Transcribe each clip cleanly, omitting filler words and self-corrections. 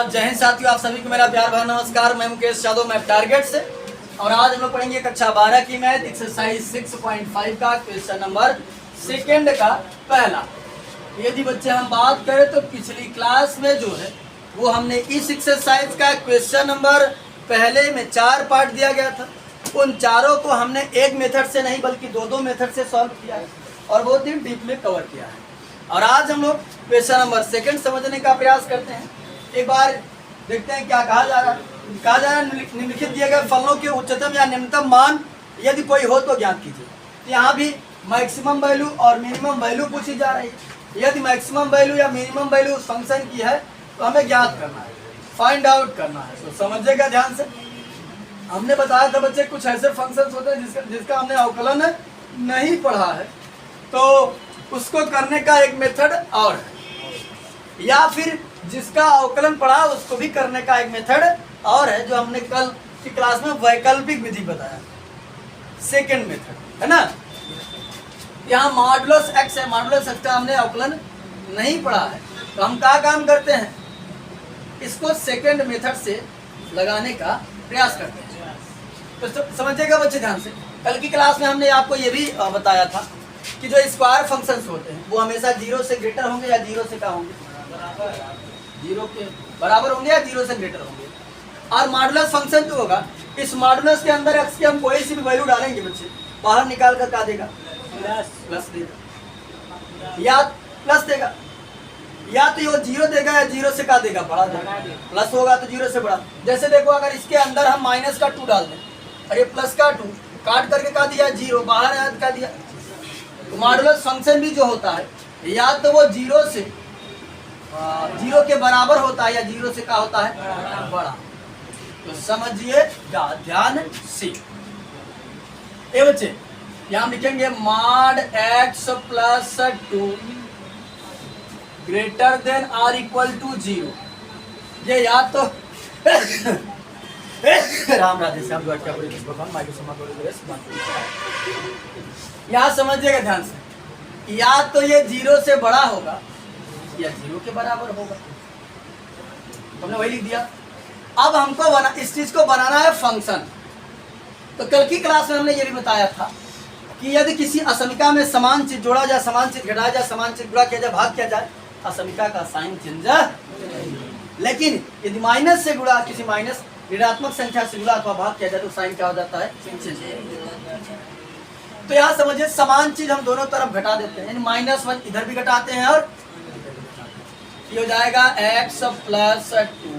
आदाब, जय हिंद साथियों। आप सभी को मेरा प्यार भरा नमस्कार। मैं मुकेश यादव, मैं टारगेट से। और आज हम लोग पढ़ेंगे कक्षा 12 की मैथ एक्सरसाइज 6.5 का क्वेश्चन नंबर सेकंड का पहला। यदि बच्चे हम बात करें तो पिछली क्लास में जो है वो हमने इस एक्सरसाइज का क्वेश्चन नंबर पहले में 4 पार्ट दिया गया था। उन चारों को हमने एक मेथड से नहीं बल्कि दो मेथड से सॉल्व किया है और बहुत ही डीपली कवर किया है। और आज हम लोग क्वेश्चन नंबर सेकंड समझने का प्रयास करते हैं। एक बार देखते हैं क्या कहा जा रहा है। कहा जा रहा है निम्नलिखित दिए गए फलनों के उच्चतम या निम्नतम मान यदि कोई हो तो ज्ञात कीजिए। तो यहाँ भी मैक्सिमम वैल्यू और मिनिमम वैल्यू पूछी जा रही है। यदि मैक्सिमम वैल्यू या मिनिमम वैल्यू उस फंक्शन की है तो हमें ज्ञात करना है, फाइंड आउट करना है। तो समझिएगा ध्यान से। हमने बताया था बच्चे कुछ ऐसे फंक्शंस होते हैं जिसका हमने अवकलन नहीं पढ़ा है, तो उसको करने का एक मेथड और है, या फिर जिसका अवकलन पढ़ा उसको भी करने का एक मेथड और है, जो हमने कल की क्लास में वैकल्पिक विधि बताया, सेकंड मेथड है ना। यहाँ मॉडुलस एक्स है, मॉडुलस एक्स का हमने अवकलन नहीं पढ़ा है, तो हम क्या काम करते हैं, इसको सेकंड मेथड से लगाने का प्रयास करते हैं। तो समझिएगा बच्चे ध्यान से। कल की क्लास में हमने आपको ये भी बताया था कि जो स्क्वायर फंक्शंस होते हैं वो हमेशा 0 से ग्रेटर होंगे या 0 से क्या होंगे, 0 के बराबर होंगे या 0 से ग्रेटर होंगे। और मॉडुलस फंक्शन जो होगा, इस मॉडुलस के अंदर एक्स की हम कोई सी भी वैल्यू डालेंगे बच्चे, बाहर निकाल कर क्या देगा, प्लस देगा, या प्लस देगा, या तो ये 0 देगा या 0 से क्या देगा, बड़ा देगा। प्लस होगा तो 0 से बड़ा। जैसे देखो, अगर इसके अंदर हम माइनस का 2 डाल दें और ये प्लस का 2 काट करके क्या दिया, 0 बाहर आया क्या दिया। तो मॉडुलस फंक्शन भी जो होता है या तो वो 0 से 0 के बराबर होता है या 0 से क्या होता है, बड़ा। तो समझिए ध्यान से। ये बच्चे यहाँ लिखेंगे mod x plus 2 greater than or equal to 0। ये या तो राम राधे श्याम यहाँ समझिएगा ध्यान से, या तो ये 0 से बड़ा होगा या 0 के बराबर होगा। हमने वही लिख दिया। अब हमको इस चीज को बनाना है फंक्शन। तो कल की क्लास में हमने ये भी बताया था कि यदि किसी असमिका में समान चीज जोड़ा जाए, समान चीज घटाया जाए, समान चीज गुणा किया जाए, भाग किया जाए, असमिका का साइन चेंज। लेकिन यदि माइनस से गुणा, किसी माइनस ऋणात्मक संख्या से गुणा अथवा भाग किया जाए तो साइन क्या हो जाता है, चेंज। तो यहाँ समझिए, समान चीज हम दोनों तरफ घटा देते हैं, -1 इधर भी घटाते हैं और ये हो जाएगा x प्लस 2,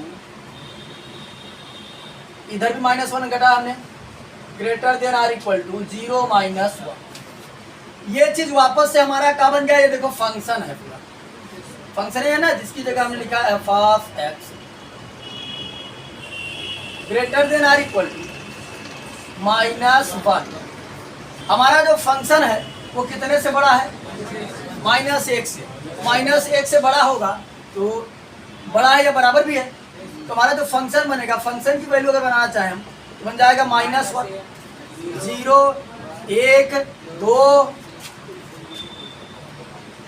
इधर भी -1 घटा हमने, greater than or equal to 0 -1। ये चीज वापस से हमारा क्या बन गया, ये देखो फंक्शन है, पूरा फंक्शन है ना, जिसकी जगह हमने लिखा है f of x greater than or equal to -1। हमारा जो फंक्शन है वो कितने से बड़ा है, -1 से। -1 से बड़ा होगा तो बड़ा है या बराबर भी है। तो हमारा जो फंक्शन बनेगा, फंक्शन की वैल्यू अगर बनाना चाहें हम तो बन जाएगा -1, 0, 1, 2,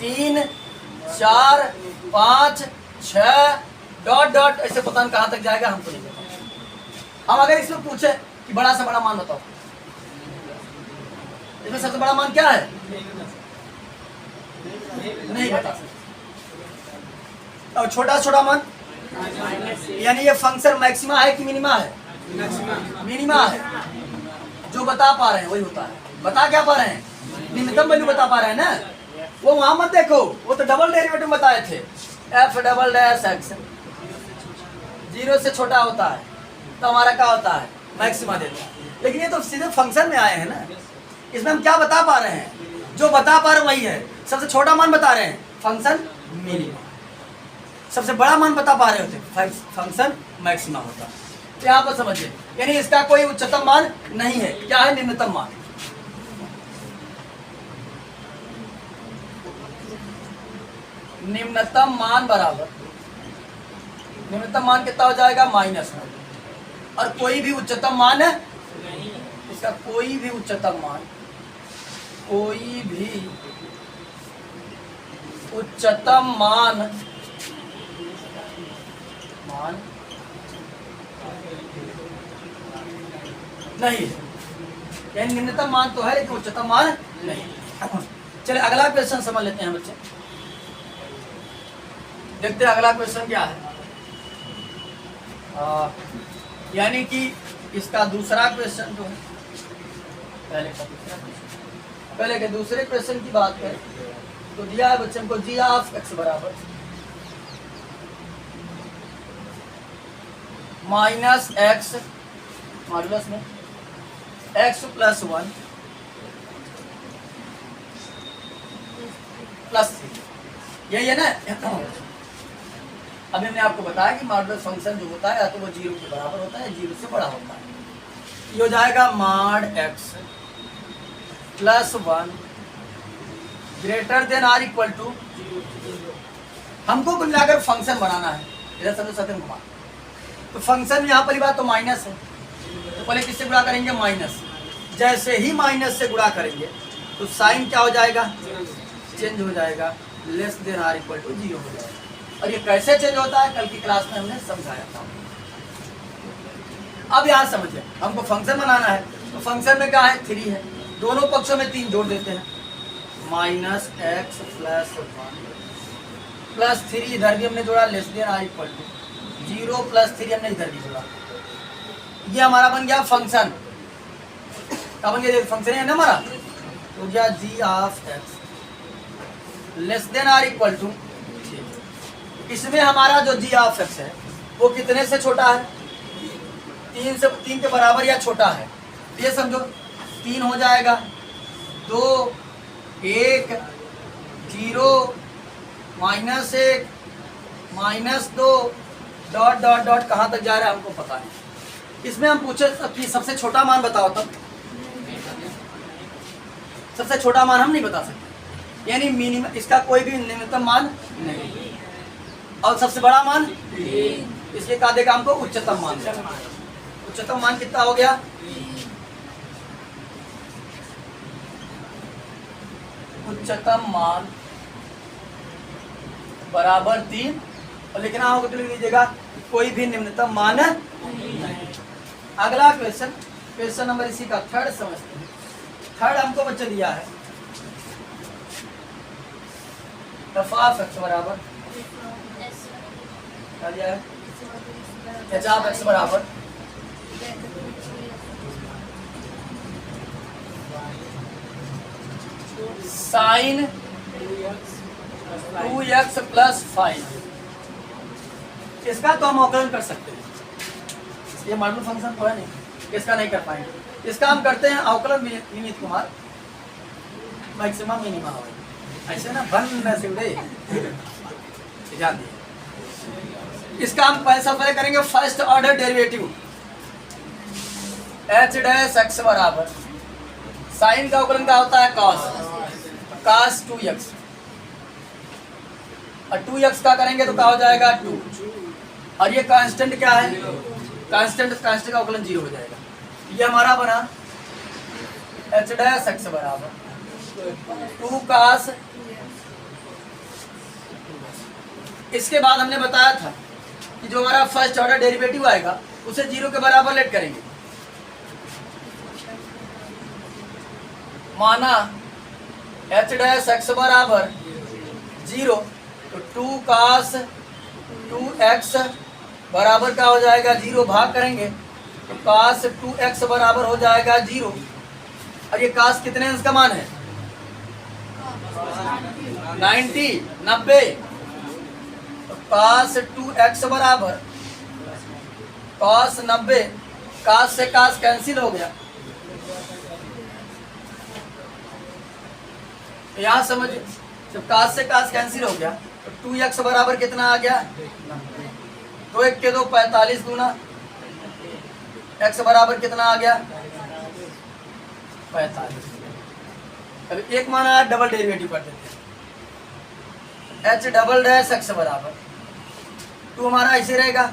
3, 4, 5, 6 डॉट डॉट, ऐसे पता नहीं कहाँ तक जाएगा, हमको नहीं पता। हम अगर इसमें पूछे कि बड़ा से बड़ा मान बताओ, इसमें सबसे बड़ा मान क्या है, नहीं बता सकते। और छोटा छोटा मान, यानी ये फंक्शन मैक्सिमा है कि मिनिमा है, मिनिमा है। जो बता पा रहे हैं वही होता है। बता क्या पा रहे हैं, निम्नतम वैल्यू बता पा रहे हैं ना। वो वहां मत देखो, वो तो डबल डेरिवेटिव बताए थे, f डबल डैश x 0 से छोटा होता है तो हमारा क्या होता है, मैक्सिमा देता है। लेकिन ये तो सीधे फंक्शन में आए हैं ना, इसमें हम क्या बता पा रहे हैं, जो बता पा रहे वही है। सबसे छोटा मान बता रहे हैं, फंक्शन मिनिमा। सबसे बड़ा मान बता पा रहे होते, फंक्शन मैक्सिमा होता। तो यहाँ पर समझिए, यानी इसका कोई उच्चतम मान नहीं है, क्या है, निम्नतम मान। निम्नतम मान बराबर, निम्नतम मान कितना हो जाएगा, -1। और कोई भी उच्चतम मान है, इसका कोई भी उच्चतम मान, कोई भी उच्चतम मान मान नहीं है, यानी निम्नतम मान तो है लेकिन उच्चतम मान नहीं। चलिए अगला क्वेश्चन समझ लेते हैं बच्चे। देखते हैं अगला क्वेश्चन क्या है। यानी कि इसका दूसरा क्वेश्चन जो है, पहले के दूसरे क्वेश्चन की बात करें तो दिया है बच्चों को जी ऑफ एक्स बराबर माइनस एक्स मॉडुलस में एक्स प्लस 1 प्लस 3, यही है ना। अभी हमने आपको बताया कि मॉडुलस फंक्शन जो होता है या तो वो 0 के बराबर होता है, 0 से बड़ा होता है। ये हो जाएगा mod x plus 1 greater than or equal to, हमको कुल मिलाकर फंक्शन बनाना है। इधर समझो सत्यम कुमार, तो फंक्शन यहाँ पर बात तो माइनस है, तो पहले किससे गुणा करेंगे? माइनस। जैसे ही माइनस से गुणा करेंगे तो साइन क्या हो जाएगा? चेंज हो जाएगा, less than or equal to 0 हो जाएगा। और ये कैसे चेंज होता है कल की क्लास में हमने समझाया था। अब यहाँ समझिए, हमको फंक्शन बनाना है तो फंक्शन में क्या है? 3 है, दोनों पक्षों में 3 जोड़ देते हैं, माइनस एक्स प्लस 1 प्लस 3 इधर भी हमने जोड़ा, less than or equal to 0 plus 3 हमने इधर भी जोड़ा। ये हमारा बन गया फंक्शन। क्या बन गया? फंक्शन है ना हमारा, तो गया G of X less than or equal to. इसमें हमारा जो जी ऑफ एक्स है वो कितने से छोटा है? 3 के बराबर या छोटा है। ये समझो 3 हो जाएगा, 2 1 0 minus 1 minus 2 dot dot dot कहाँ तक जा रहा है हमको पता है। इसमें हम पूछे कि सबसे छोटा मान बताओ, तब सबसे छोटा मान हम नहीं बता सकते, यानी मिनिमम इसका कोई भी न्यूनतम मान नहीं, और सबसे बड़ा मान इसलिए कहा देगा हमको उच्चतम मान। उच्चतम मान कितना हो गया? उच्चतम मान बराबर 3, और लिखना होगा तो लिख लीजिएगा कोई भी निम्नतम मान नहीं। अगला क्वेश्चन, क्वेश्चन नंबर इसी का थर्ड समझते हैं। थर्ड हमको बच्चे दिया है एफ ऑफ एक्स बराबर, क्या दिया है? एच ऑफ एक्स बराबर साइन 2x प्लस 5। इसका तो हम अवकलन कर सकते हैं, ये मॉडल फंक्शन तो है नहीं, इसका नहीं कर पाएंगे। इसका हम करते हैं अवकलन विनीत कुमार, मैक्सिमम मिनिमा हो ऐसे ना बन से उड़े ध्यान दिए। इसका हम पहले करेंगे first order derivative H dash x बराबर साइन का अवकलन क्या होता है? cos 2x, और 2x का करेंगे तो क्या हो जाएगा? 2, और ये कांस्टेंट क्या है? कांस्टेंट का अवकलन 0 हो जाएगा। ये हमारा बना एच डैश एक्स बराबर 2 cos। इसके बाद हमने बताया था कि जो हमारा फर्स्ट ऑर्डर डेरिवेटिव आएगा उसे 0 के बराबर लेट करेंगे। माना एच डैश एक्स बराबर 0, तो 2 cos 2x बराबर क्या हो जाएगा? 0, भाग करेंगे तो cos 2x बराबर हो जाएगा 0। और ये cos कितने अंश का मान है? 90। तो cos 2x बराबर cos 90, cos से cos कैंसिल हो गया। तो यहाँ समझिए, जब cos से cos कैंसिल हो गया तो 2x बराबर कितना आ गया? 2 1 के 2 45 दूना x बराबर कितना आ गया? 45। अभी एक मान आया, डबल डेरिवेटिव कर देते हैं। h डबल डैश x बराबर 2 हमारा ऐसे रहेगा,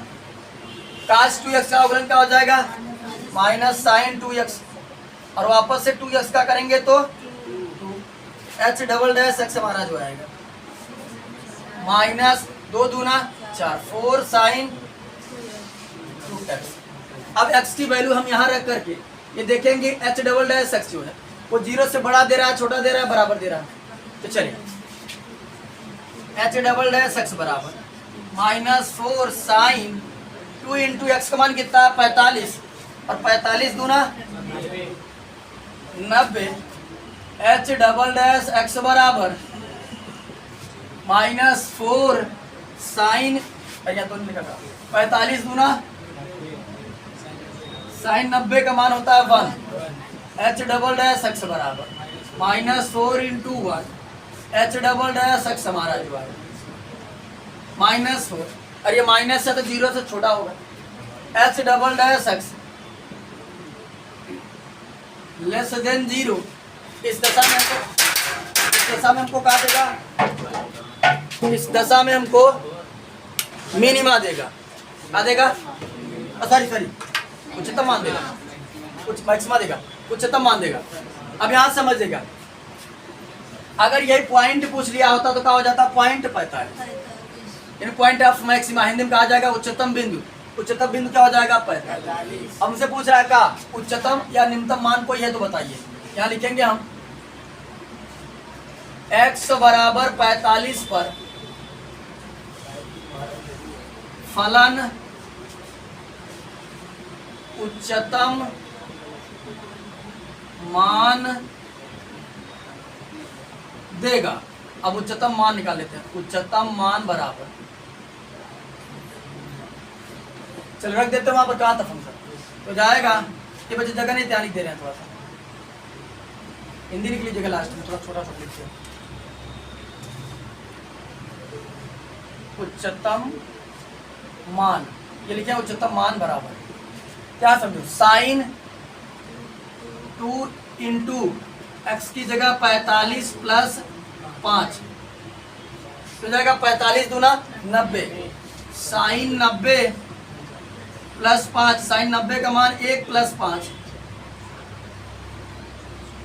cos 2x का अवकलन क्या हो जाएगा? माइनस साइन 2x, और वापस से 2x का करेंगे तो h डबल डैश x हमारा जो आएगा माइनस 2 दूना 4, 4 साइन एक्स। अब एक्स की वैल्यू हम यहाँ रख करके ये देखेंगे एच डबल डैश एक्स जो है वो 0 से बड़ा दे रहा है, छोटा दे रहा है, बराबर दे रहा है। तो चलिए एच डबल डैश एक्स बराबर -4 साइन 2 इंटू एक्स का मान कितना है 45 और 45 दूना 90 एच डबल डैश एक्स बराबर -4 साइन तो नहीं लिखा था 45 दूना साइन 90 का मान होता है 1 एच डबल डैश एक्स बराबर -4 into 1 H double dash x हमारा जो है -4 और ये माइनस है तो 0 से छोटा होगा H double dash x less then 0। इस दशा में हमको कहा देगा, इस दशा में हमको मिनिमा देगा, क्या देगा, सॉरी उच्चतम मान देगा, मैक्सिमा देगा, उच्चतम मान देगा। अब यहाँ समझेगा अगर यही पॉइंट पूछ लिया होता तो क्या हो जाता, point 45 in point of maxima Hindi में कहा जाएगा उच्चतम बिंदु। उच्चतम बिंदु क्या हो जाएगा 45। हमसे पूछ रहा है का उच्चतम या निम्नतम मान कोई है तो बताइए। यहाँ लिखेंगे हम x बराबर 45 पर फलन उच्चतम मान देगा। अब उच्चतम मान निकाल लेते हैं। उच्चतम मान बराबर, चलो रख देते हैं वहां पर, कहा था फंक्शन तो जाएगा। ये बच्चे जगह नहीं तैयारी दे रहे हैं, थोड़ा सा हिंदी लिख लीजिएगा लास्ट में, थोड़ा छोटा सा लिखिए। उच्चतम मान ये लिखे उच्चतम मान बराबर क्या समझो, साइन 2 इंटू एक्स की जगह 45 प्लस 5 तो जाएगा 45 दूना 90 साइन 90 प्लस 5 साइन 90 का मान 1 प्लस 5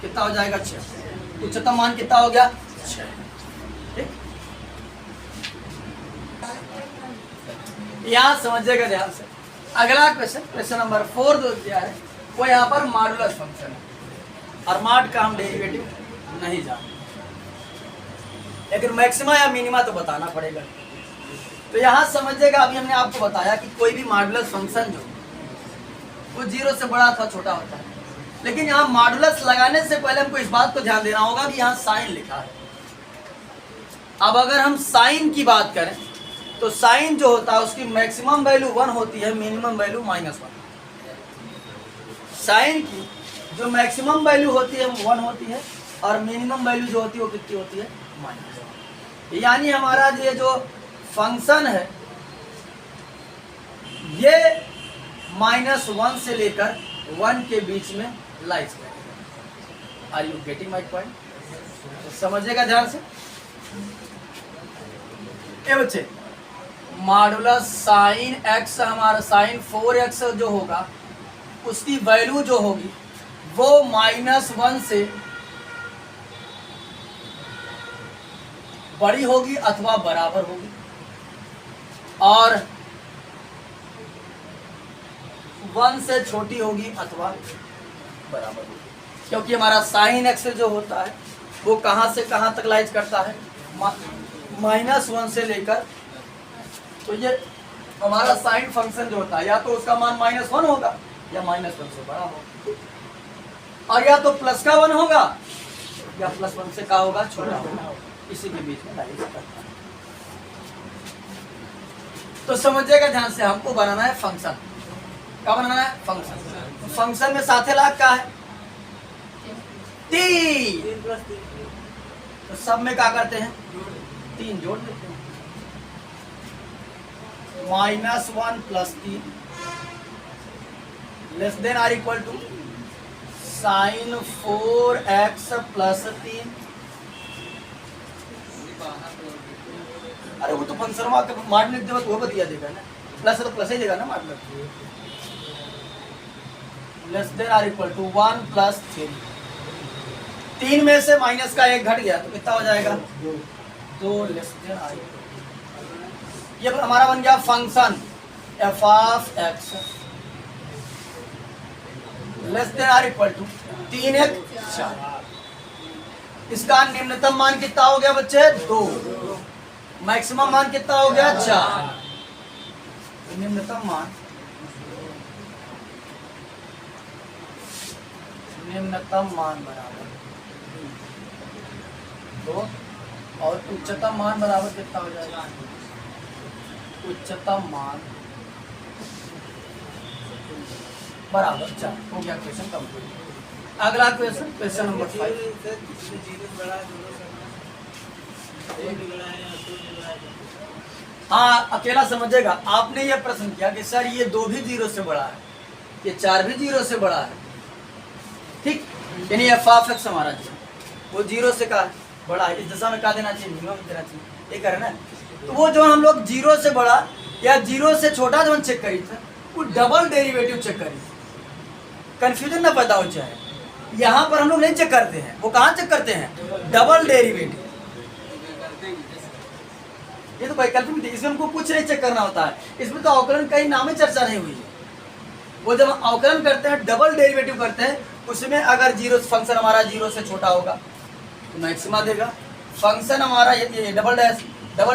कितना हो जाएगा 6। उच्चतम मान कितना हो गया 6। यहाँ समझिएगा ध्यान से। अगला क्वेश्चन नंबर 4 जो दिया है वो यहाँ पर मॉडुलस फंक्शन है और मॉड का हम डेरिवेटिव नहीं जानते, लेकिन मैक्सिमा या मिनिमा तो बताना पड़ेगा। तो यहाँ समझिएगा, अभी हमने आपको बताया कि कोई भी मॉडुलस फंक्शन जो वो 0 से बड़ा अथवा छोटा होता है, लेकिन यहाँ मॉडुलस लगाने से पहले हमको इस बात को ध्यान देना होगा कि यहाँ साइन लिखा है। अब अगर हम साइन की बात करें तो साइन जो होता है उसकी मैक्सिमम वैल्यू 1 होती है, मिनिमम वैल्यू -1। साइन की जो मैक्सिमम वैल्यू होती है 1 होती है और मिनिमम वैल्यू जो होती है वो कितनी होती है -1। यानी हमारा ये जो फंक्शन है ये -1 से लेकर 1 के बीच में लाइज करेगा। Are you getting my point? समझिएगा ध्यान से। ये बच्चे मॉडुलस साइन x हमारा साइन 4x जो होगा उसकी वैल्यू जो होगी वो -1 से बड़ी होगी अथवा बराबर होगी और 1 से छोटी होगी अथवा बराबर होगी, क्योंकि हमारा साइन x जो होता है वो कहाँ से कहाँ तक लाइज करता है, -1 से लेकर। तो ये हमारा साइन फंक्शन जो होता है या तो उसका मान -1 होगा या -1 से बड़ा होगा, और या तो प्लस का 1 होगा या +1 से का होगा, छोटा होगा, इसी के बीच में लाइज करता है। तो समझिएगा ध्यान से, हमको बनाना है फंक्शन। क्या बनाना है? फंक्शन। फंक्शन में साथे लाख का है 3, तो सब में क्या करते हैं 3 जोड़ देते हैं। -1 + 3 less than or equal to sine 4x + 3। अरे वो तो फंक्शन मार्ट लिख देगा तो वो बतिया देगा ना, प्लस है तो प्लस ही देगा ना मार्ट में। Less than or equal to 1 + 3। 3 में से माइनस का 1 घट गया तो कितना हो जाएगा 2 लेस देन आर इक्वल। ये हमारा बन गया function f(x) less than or equal to 3 1 4। इसका निम्नतम मान कितना हो गया बच्चे 2, मैक्सिमम मान कितना हो गया 4। निम्नतम मान बराबर 2 और उच्चतम मान बराबर कितना हो जाएगा, उच्चतम मान बराबर 4 हो गया। Question complete. अगला क्वेश्चन, क्वेश्चन नंबर 5। हाँ, अकेला समझेगा। आपने ये प्रश्न किया कि सर ये 2 भी 0 से बड़ा है, ये 4 भी 0 से बड़ा है, ठीक, यानी एफ ऑफ एक्स हमारा जो वो 0 से का बड़ा है, इस दिशा में क्या देना चाहिए, मिनिमम देना चाहिए, ये कर ना। तो वो जो हम लोग 0 से बड़ा या 0 से छोटा जो हम चेक करी था, वो डबल डेरिवेटिव चेक करी, कंफ्यूजन ना पैदा हो जाए। यहाँ पर हम लोग नहीं चेक करते हैं, वो कहाँ चेक करते हैं, डबल डेरिवेटिव। ये तो वैकल्पिक थी, इसमें हमको कुछ नहीं चेक करना होता है, इसमें तो अवकलन कहीं नाम चर्चा नहीं हुई है। वो जब हम अवकलन करते हैं, डबल डेरिवेटिव करते हैं, उसमें अगर 0 फंक्शन हमारा 0 से छोटा होगा तो मैक्सिमा देगा, फंक्शन हमारा ये डबल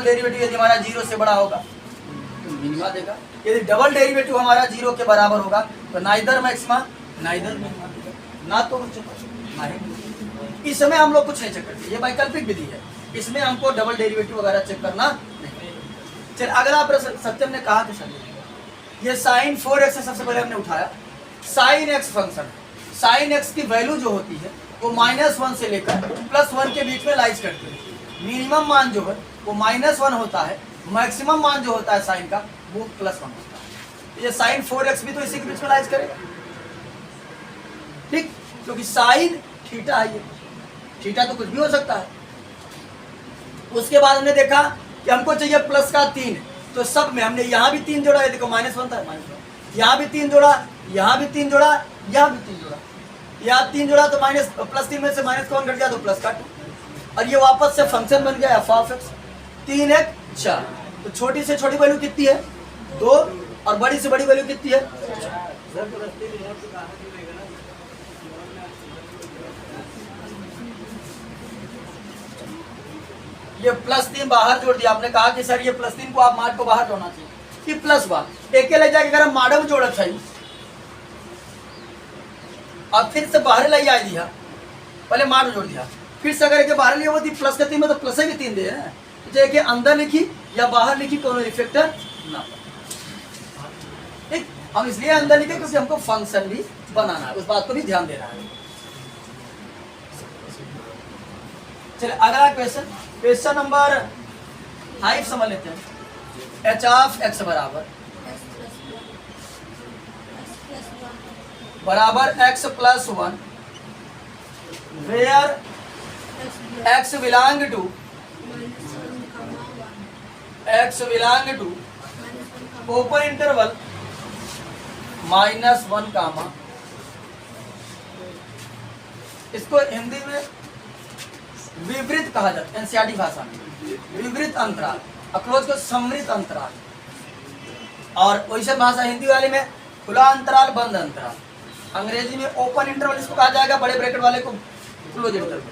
डेरिवेटिव यदि हमारा 0 से बड़ा होगा तो मिनिमा देगा, यदि डबल डेरिवेटिव हमारा 0 के बराबर होगा तो नाइदर मैक्सिमा नाइदर मिनिमा देगा, ना तो नहीं। इस समय हम लोग कुछ नहीं चेक करते, ये वैकल्पिक विधि है, इसमें हमको डबल डेरिवेटिव वगैरह चेक करना नहीं। चल अगला प्रश्न, सत्यम ने कहा कि सर ये साइन 4x सबसे पहले हमने उठाया, sine x function, sine x की वैल्यू जो होती है वो -1 से लेकर +1 के बीच में लाइज करती है। मिनिमम मान जो है वो -1 होता है, मैक्सिमम मान जो होता है साइन का वो +1 होता है। ये साइन 4x भी तो इसी के बीच में लाइज करेगा, ठीक, क्योंकि साइन थीटा है, ये थीटा तो कुछ भी हो सकता है। उसके बाद हमने देखा कि हमको चाहिए प्लस का 3, तो सब में हमने यहाँ भी 3 जोड़ा, ये देखो -1 था, -1, यहाँ भी 3 जोड़ा, यहाँ भी 3 जोड़ा, यहाँ भी 3 जोड़ा, यहाँ 3 जोड़ा तो +3 में से -1 घट गया तो +2, और ये वापस से फंक्शन बन गया एफ ऑफ एक्स। 3 1 4, तो छोटी से छोटी वैल्यू कितनी है 2 और बड़ी से बड़ी वैल्यू कितनी है 4। ये +3 बाहर जोड़ दिया, आपने कहा कि सर ये +3 को आप मार्क को बाहर जोड़ना चाहिए, कि प्लस बा एक के ले जाके अगर हम माडो में जोड़ा चाहिए और फिर से बाहर लाई आ दिया, पहले माडो जोड़ दिया, फिर से अगर के बाहर लिया वो थी प्लस का 3 में तो प्लस ही 3 दे हैं, चाहे कि अंदर लिखी या बाहर लिखी कोई इफेक्ट ना, ठीक। हम इसलिए अंदर लिखे क्योंकि हमको फंक्शन भी बनाना है, उस बात को भी ध्यान देना है। चलिए अगला क्वेश्चन, क्वेश्चन नंबर 5 समझ लेते हैं। एच ऑफ एक्स बराबर x + 1 where x belong to open interval -1 comma, इसको हिंदी में विपरीत कहा जाता है, एनसीईआरटी भाषा में विपरीत अंतराल, अक्रोज को समृद्ध अंतराल, और वैसे भाषा हिंदी वाले में खुला अंतराल बंद अंतराल, अंग्रेजी में ओपन इंटरवल इसको कहा जाएगा, बड़े ब्रैकेट वाले को क्लोज इंटरवल।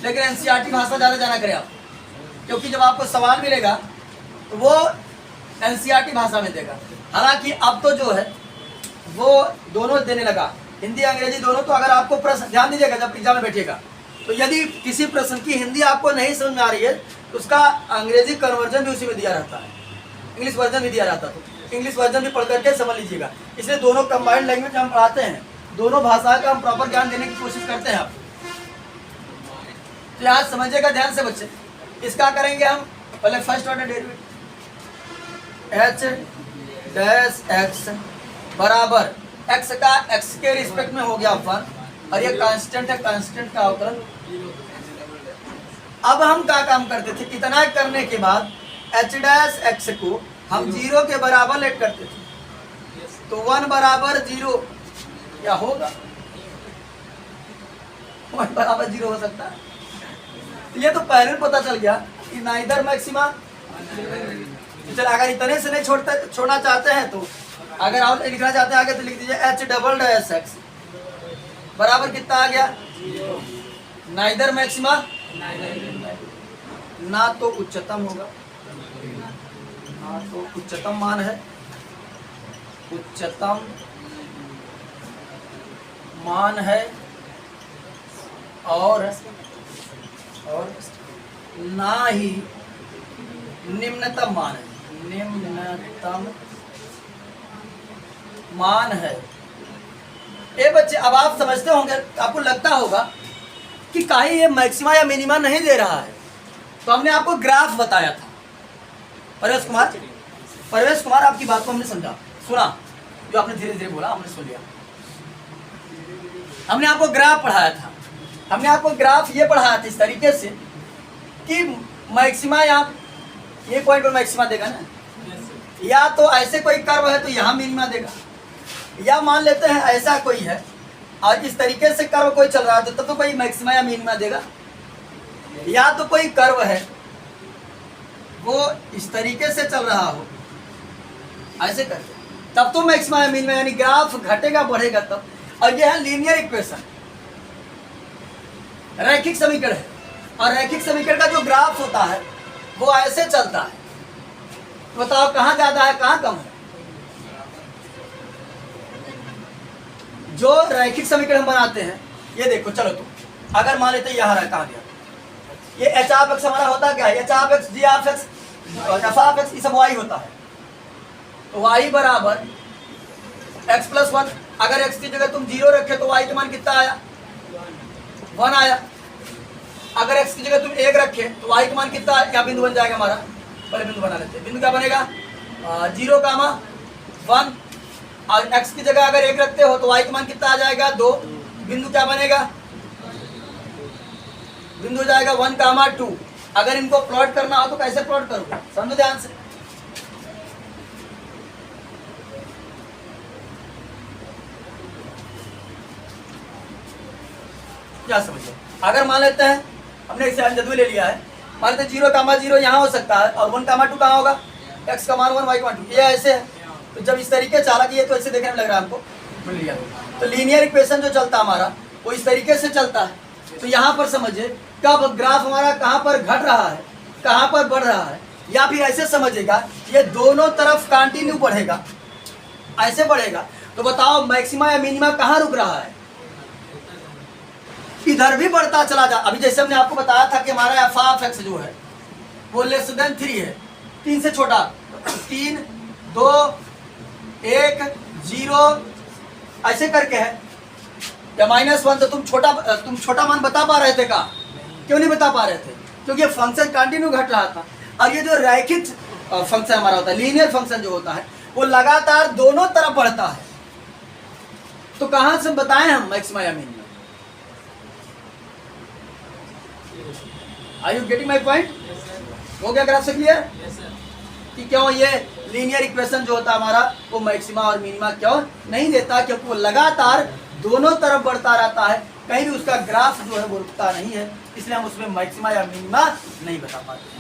लेकिन एनसीईआरटी भाषा ज़्यादा जाना करें आप, क्योंकि जब आपको सवाल मिलेगा तो वो एनसीईआरटी भाषा में देगा। हालांकि अब तो जो है वो दोनों देने लगा, हिंदी अंग्रेजी दोनों। तो अगर आपको प्रश्न ध्यान दीजिएगा जब एग्जाम में बैठेगा, तो यदि किसी प्रश्न की हिंदी आपको नहीं समझ में आ रही है तो उसका अंग्रेजी कन्वर्जन भी उसी में दिया रहता है, इंग्लिश वर्जन भी दिया रहता है, तो इंग्लिश वर्जन भी पढ़ करके समझ लीजिएगा। इसलिए दोनों कंबाइंड लैंग्वेज हम पढ़ाते हैं, दोनों भाषा का हम प्रॉपर ज्ञान देने की कोशिश करते हैं आप। तो यहाँ समझिएगा ध्यान से बच्चे, इसका करेंगे हम पहले फर्स्ट ऑर्डर डेरिवेटिव, h-x बराबर x का x के रिस्पेक्ट में हो गया 1, और ये कांस्टेंट है, कांस्टेंट का अवकलन। अब हम क्या काम करते थे, इतना करने के बाद h' को हम 0 के बराबर लेट करते थे, तो 1 बराबर 0 क्या होगा, 1 बराबर 0 हो सकता है। तो ये तो पहले पता चल गया कि नाइदर मैक्सिमा। चल अगर इतने से नहीं छोड़ना चाहते हैं तो अगर आप लिखना चाहते हैं आगे तो लिख दीजिए h" बराबर कितना आ गया, नाइदर मैक्सिमा ना तो उच्चतम होगा, ना तो उच्चतम मान है, उच्चतम मान है और ना ही निम्नतम मान है, निम्नतम मान है। ये बच्चे अब आप समझते होंगे, आपको लगता होगा कि कहीं ये मैक्सिमा या मिनिमा नहीं दे रहा है, तो हमने आपको ग्राफ बताया था। परवेश कुमार आपकी बात को हमने समझा, सुना, जो आपने धीरे धीरे बोला हमने सुन लिया। हमने आपको ग्राफ पढ़ाया था, हमने आपको ग्राफ ये पढ़ाया था इस तरीके से कि मैक्सिमा यहाँ ये पॉइंट पर मैक्सिमा देगा ना, या तो ऐसे कोई कर्व है तो यहाँ मिनिमा देगा, या मान लेते हैं ऐसा कोई है और इस तरीके से कर्व कोई चल रहा है तो कोई मैक्सिमा या मिनिमा देगा, या तो कोई कर्व है वो इस तरीके से चल रहा हो ऐसे करके, तब तो मैक्सिमा या मिनिमा, यानी ग्राफ घटेगा बढ़ेगा तब। और यह है लीनियर इक्वेशन, रैखिक समीकरण है, और रैखिक समीकरण का जो ग्राफ होता है वो ऐसे चलता है। तो बताओ कहाँ ज्यादा है कहाँ कम है? जो रैखिक समीकरण हम बनाते हैं, ये देखो, चलो तो अगर मान लेते यहाँ रहा, कहाँ गया ये एच ऑफ एक्स हमारा होता क्या है, h of x, g of x, f of x, ये सब वाई होता है। तो वाई बराबर एक्स प्लस वन, अगर एक्स की जगह तुम 0 रखे तो वाई का मान कितना आया, 1 आया। अगर एक्स की जगह तुम 1 रखे तो वाई का मान कितना आया, क्या बिंदु बन जाएगा हमारा, पहले बिंदु बना लेते हैं। बिंदु क्या बनेगा, 0,1, और x की जगह अगर 1 रखते हो तो y का मान कितना आ जाएगा, 2। बिंदु क्या बनेगा, बिंदु हो जाएगा 1,2। अगर इनको प्लॉट करना हो तो कैसे प्लॉट करोगे, समझो ध्यान से। क्या समझो, अगर मान लेते हैं हमने इसे जदूल ले लिया है, मान लेते 0,0 यहाँ हो सकता है और 1,2 कहाँ होगा, x का मान 1, y का मान 2, ये ऐसे है। तो जब इस तरीके से, हालांकि ये तो ऐसे देखने में लग रहा है हमको, तो लीनियर इक्वेशन जो चलता हमारा वो इस तरीके से चलता है। तो यहाँ पर समझिए कब ग्राफ हमारा कहाँ पर घट रहा है, कहाँ पर बढ़ रहा है, या फिर ऐसे समझिएगा ये दोनों तरफ कंटिन्यू बढ़ेगा, ऐसे बढ़ेगा। तो बताओ मैक्सिमा या मिनिमा कहाँ रुक रहा है, इधर भी बढ़ता चला जा। अभी जैसे हमने आपको बताया था कि हमारा एफ ऑफ एक्स जो है वो लेस देन 3 है, 3 से छोटा, 3, 2, 1, 0 ऐसे करके है, या -1। तो तुम छोटा मान बता पा रहे थे का, क्यों नहीं बता पा रहे थे, क्योंकि फंक्शन कंटिन्यू घट रहा था। और ये जो रैखिक फंक्शन हमारा होता है, लीनियर फंक्शन जो होता है वो लगातार दोनों तरफ बढ़ता है। तो कहां से बताएं हम मैक्सिमा या minima, are you getting my point? हो गया ग्राफ से क्लियर कि क्यों ये लीनियर इक्वेशन जो होता है हमारा वो मैक्सिमा और मिनिमा क्यों नहीं देता, क्योंकि वो लगातार दोनों तरफ बढ़ता रहता है, कहीं भी उसका ग्राफ जो है वो रुकता नहीं है, इसलिए हम उसमें मैक्सिमा या मिनिमा नहीं बता पाते हैं।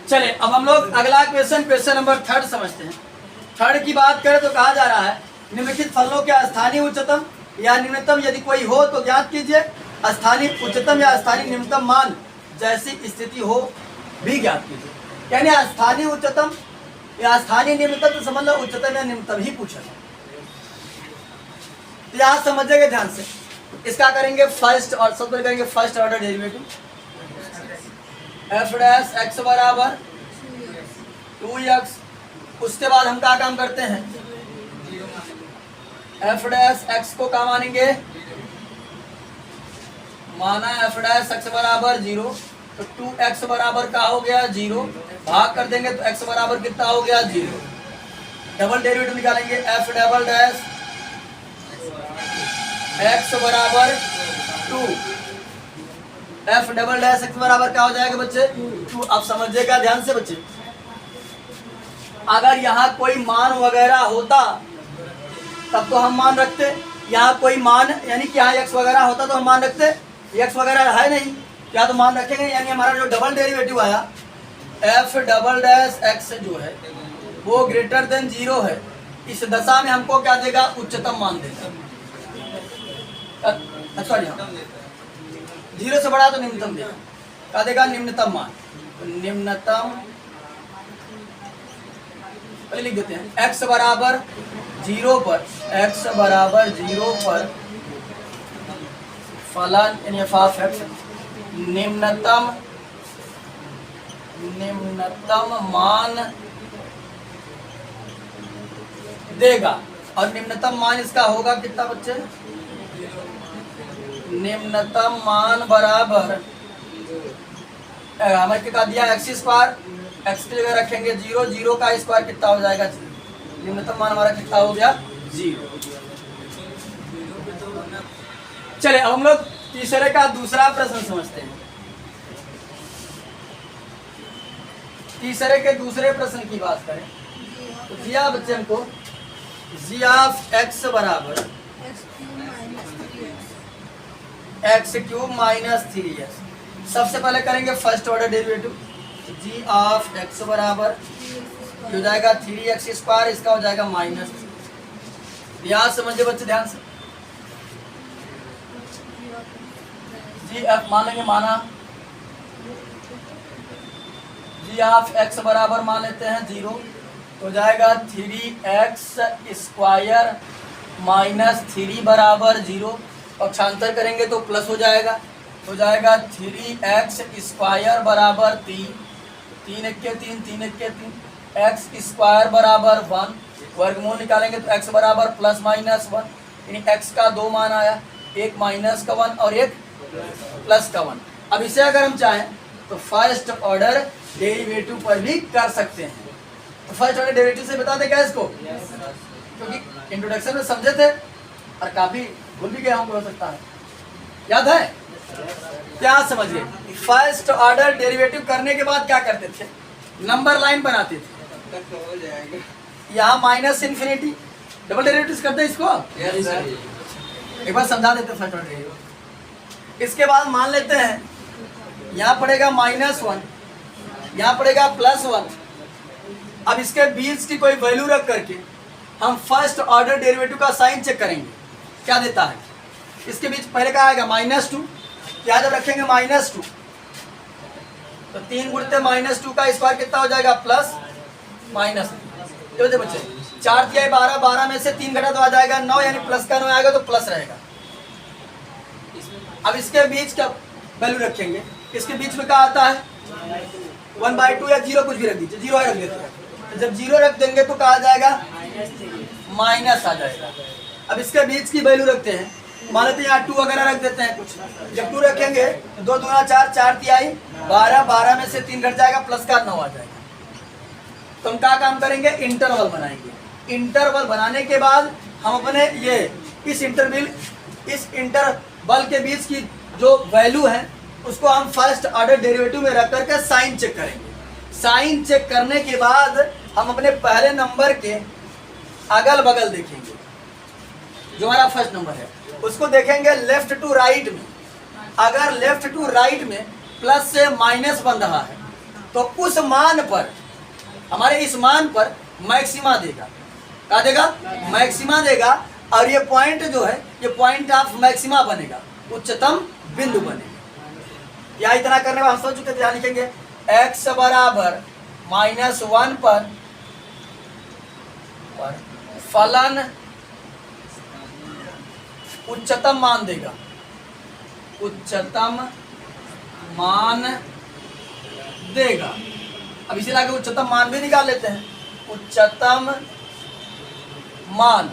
चले अब हम लोग अगला क्वेश्चन नंबर 3 समझते हैं। 3 की बात करें तो कहा जा रहा है निम्नलिखित फलों के स्थानीय उच्चतम या निम्नतम यदि कोई हो तो ज्ञात कीजिए, स्थानीय उच्चतम या स्थानीय निम्नतम मान जैसी स्थिति हो भी ज्ञात कीजिए। यानी स्थानीय उच्चतम या स्थानीय निम्नतम, तो समझ लो उच्चतम या निम्नतम ही पूछा है। तो यहाँ समझिएगा ध्यान से, इसका करेंगे फर्स्ट, और सबसे करेंगे first order derivative, F dash x बराबर 2x। उसके बाद हम क्या काम करते हैं, एफ डैश एक्स को क्या मानेंगे, माना एफ डैश एक्स बराबर 0, तो 2x बराबर क्या हो गया 0, भाग कर देंगे तो x बराबर कितना हो गया 0। डबल डेरिवेटिव निकालेंगे, एफ डबल डैश एक्स बराबर 2, एफ डबल डैश एक्स बराबर क्या हो जाएगा बच्चे 2। अब समझिएगा ध्यान से बच्चे, अगर यहाँ कोई मान वगैरह होता तब तो हम मान रखते, यहाँ कोई मान यानी कि यहाँ x वगैरह होता तो हम मान रखते, x वगैरह है नहीं, या तो मान रखेंगे। यानी हमारा जो डबल डेरिवेटिव आया एफ डबल डैश एक्स जो है वो ग्रेटर देन 0 है, इस दशा में हमको क्या देगा, उच्चतम मान देगा। सॉरी, 0 से बड़ा तो निम्नतम देगा, क्या देगा, निम्नतम मान। तो निम्नतम पहले लिख देते हैं, x बराबर 0 पर, x बराबर 0 पर फलन यानी f ऑफ x निम्नतम मान देगा। और निम्नतम मान इसका होगा कितना बच्चे, निम्नतम मान बराबर हमें क्या दिया, एक्स स्क्वायर, एक्स की जगह रखेंगे 0, 0 का स्क्वायर कितना हो जाएगा, निम्नतम मान हमारा कितना हो गया, 0। चले अब हम लोग तीसरे का दूसरा प्रश्न समझते हैं। तीसरे के दूसरे प्रश्न की बात करें तो दिया बच्चे हमको जी ऑफ एक्स बराबर एक्स क्यूब माइनस 3x। सबसे पहले करेंगे first order derivative, g of x बराबर हो जाएगा 3x स्क्वायर, इसका हो जाएगा माइनस। यहाँ समझिए बच्चे ध्यान से, जी एफ मान लेंगे, माना जी ऑफ एक्स बराबर मान लेते हैं 0, तो जाएगा 3x स्क्वायर माइनस 3 बराबर 0। पक्षांतर करेंगे तो प्लस हो जाएगा, तो जाएगा 3x स्क्वायर बराबर 3, 3 1 3, 3 1 3, x स्क्वायर बराबर 1। वर्गमूल निकालेंगे तो x बराबर प्लस माइनस 1, यानी x का 2 मान आया, एक माइनस का 1 और एक प्लस का 1। अब इसे अगर हम चाहें तो फर्स्ट ऑर्डर डेरिवेटिव पर भी कर सकते हैं। तो फर्स्ट ऑर्डर डेरिवेटिव से बता दें क्या इसको, क्योंकि इंट्रोडक्शन में समझे थे और काफी भूल भी गया होंगे, हो सकता है, याद है क्या, समझिए। फर्स्ट ऑर्डर डेरिवेटिव करने के बाद क्या करते थे, नंबर लाइन बनाते थे, यहाँ माइनस इन्फिनिटी, डबल डेरिवेटिव करते हैं इसको, एक बार समझा देते फर्स्ट ऑर्डर डेरिवेटिव। इसके बाद मान लेते हैं यहाँ पड़ेगा -1, यहाँ पड़ेगा +1। अब इसके बीच की कोई वैल्यू रख करके हम फर्स्ट ऑर्डर डेरिवेटिव का साइन चेक करेंगे, क्या देता है। इसके बीच पहले क्या आएगा, -2, यहाँ जब रखेंगे -2 तो 3 गुणित -2 का स्क्वायर कितना हो जाएगा, प्लस माइनस। देखो बच्चे 4 दिया 12, 12 में से 3 घटा तो आ जाएगा 9, यानी प्लस का 9 आएगा तो प्लस रहेगा। अब इसके बीच का वैल्यू रखेंगे, इसके बीच में क्या आता है 1/2 या 0 कुछ भी रख दीजिए, 0 रख देते हैं। तो जब 0 रख देंगे तो कहा आ जाएगा माइनस आ जाएगा। अब इसके बीच की वैल्यू रखते हैं, मान लेते हैं यहाँ 2 वगैरह रख देते हैं कुछ। जब 2 रखेंगे तो 2 दूना 4, 4 तिहाई 12, 12 में से 3 घट जाएगा, प्लस का 9 आ जाएगा। तो हम क्या काम करेंगे, इंटरवल बनाएंगे। इंटरवल बनाने के बाद हम अपने ये इस इंटरवल के बीच की जो वैल्यू है उसको हम फर्स्ट ऑर्डर डेरिवेटिव में रख करके साइन चेक करेंगे। साइन चेक करने के बाद हम अपने पहले नंबर के अगल बगल देखेंगे, जो हमारा फर्स्ट नंबर है उसको देखेंगे लेफ्ट टू राइट में। अगर लेफ्ट टू राइट में प्लस से माइनस बन रहा है तो उस मान पर, हमारे इस मान पर मैक्सिमा देगा। क्या देगा, मैक्सिमा देगा। और ये पॉइंट जो है ये पॉइंट ऑफ मैक्सिमा बनेगा, उच्चतम बिंदु बनेगा। या इतना करने में हम सोच चुके थे, यहाँ लिखेंगे x बराबर -1 पर फलन उच्चतम मान देगा, उच्चतम मान देगा। अब इसे लाके उच्चतम मान भी निकाल लेते हैं। उच्चतम मान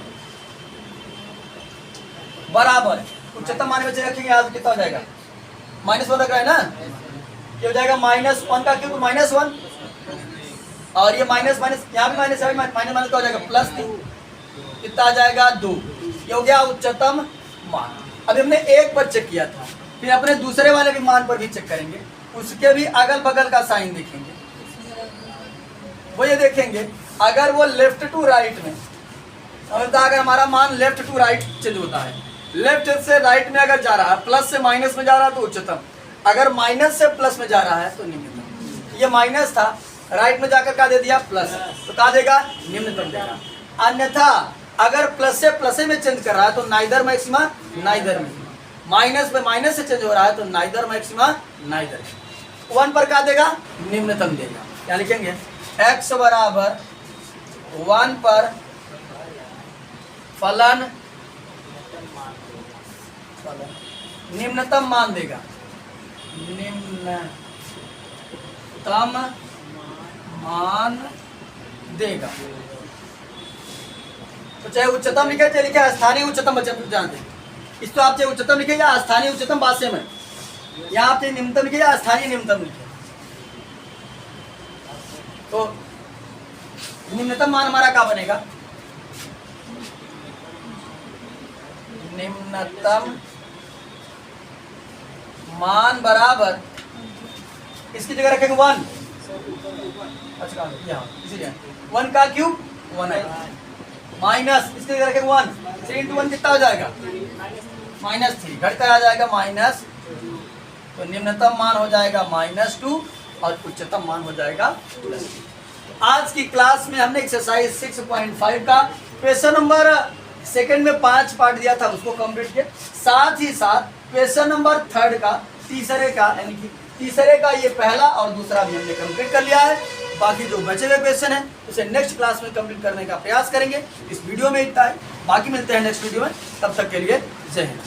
बराबर, उच्चतम मान में रखेंगे आज कितना हो जाएगा, -1 रख रहा है ना, ये हो जाएगा -1 का क्यूब -1, और ये माइनस माइनस यहाँ भी माइनस है, माइनस माइनस का हो जाएगा +3, कितना आ जाएगा 2। ये हो गया उच्चतम मान। अभी हमने 1 पर चेक किया था, फिर अपने दूसरे वाले भी मान पर भी चेक करेंगे, उसके भी अगल बगल का साइन देखेंगे। वो ये देखेंगे अगर वो लेफ्ट टू राइट में, अगर हमारा मान लेफ्ट टू राइट चेंज होता है, लेफ्ट से राइट में अगर जा रहा है, प्लस से माइनस में जा रहा है तो उच्चतम, अगर माइनस से प्लस में जा रहा है तो निम्नतम। ये माइनस था, राइट में जाकर क्या दे दिया, प्लस, तो क्या देगा, निम्नतम देगा। अन्यथा अगर प्लस से प्लस में चेंज कर रहा है तो neither maxima neither minima, minus पे माइनस से चेंज हो रहा है तो नाइदर मैक्सिमा नाइदर। 1 पर क्या देगा? निम्नतम देगा। क्या लिखेंगे? x बराबर 1 पर फलन निम्नतम मान देगा, निम्नतम मान देगा। तो चाहे उच्चतम लिखे चाहे लिखे स्थानीय उच्चतम, बच्चे जानते हैं इस, तो आप चाहे उच्चतम लिखे या स्थानीय उच्चतम बात सेम है। यहाँ आप चाहे निम्नतम लिखे या स्थानीय निम्नतम लिखे, तो निम्नतम मान हमारा क्या बनेगा? निम्नतम मान बराबर इसकी जगह रखेंगे 1। अच्छा यहाँ इसीलिए 1 का क्यूब 1 है, माइनस इसकी जगह रखेंगे 1। 3 × 1 कितना हो जाएगा? -3। घटकर आ जाएगा -2। तो निम्नतम मान हो जाएगा -2 और उच्चतम मान हो जाएगा +2। आज की क्लास में हमने एक्सरसाइज 6.5 का क्वेश्चन नंबर सेकंड में 5 पार्ट दिया था, उसको कंप्लीट किया। साथ ही साथ क्वेश्चन नंबर थर्ड का तीसरे का, यानी कि तीसरे का ये पहला और दूसरा भी हमने कंप्लीट कर लिया है। बाकी जो बचे हुए क्वेश्चन हैं उसे नेक्स्ट क्लास में कंप्लीट करने का प्रयास करेंगे। इस वीडियो में इतना है, बाकी मिलते हैं नेक्स्ट वीडियो में। तब तक के लिए जय हिंद।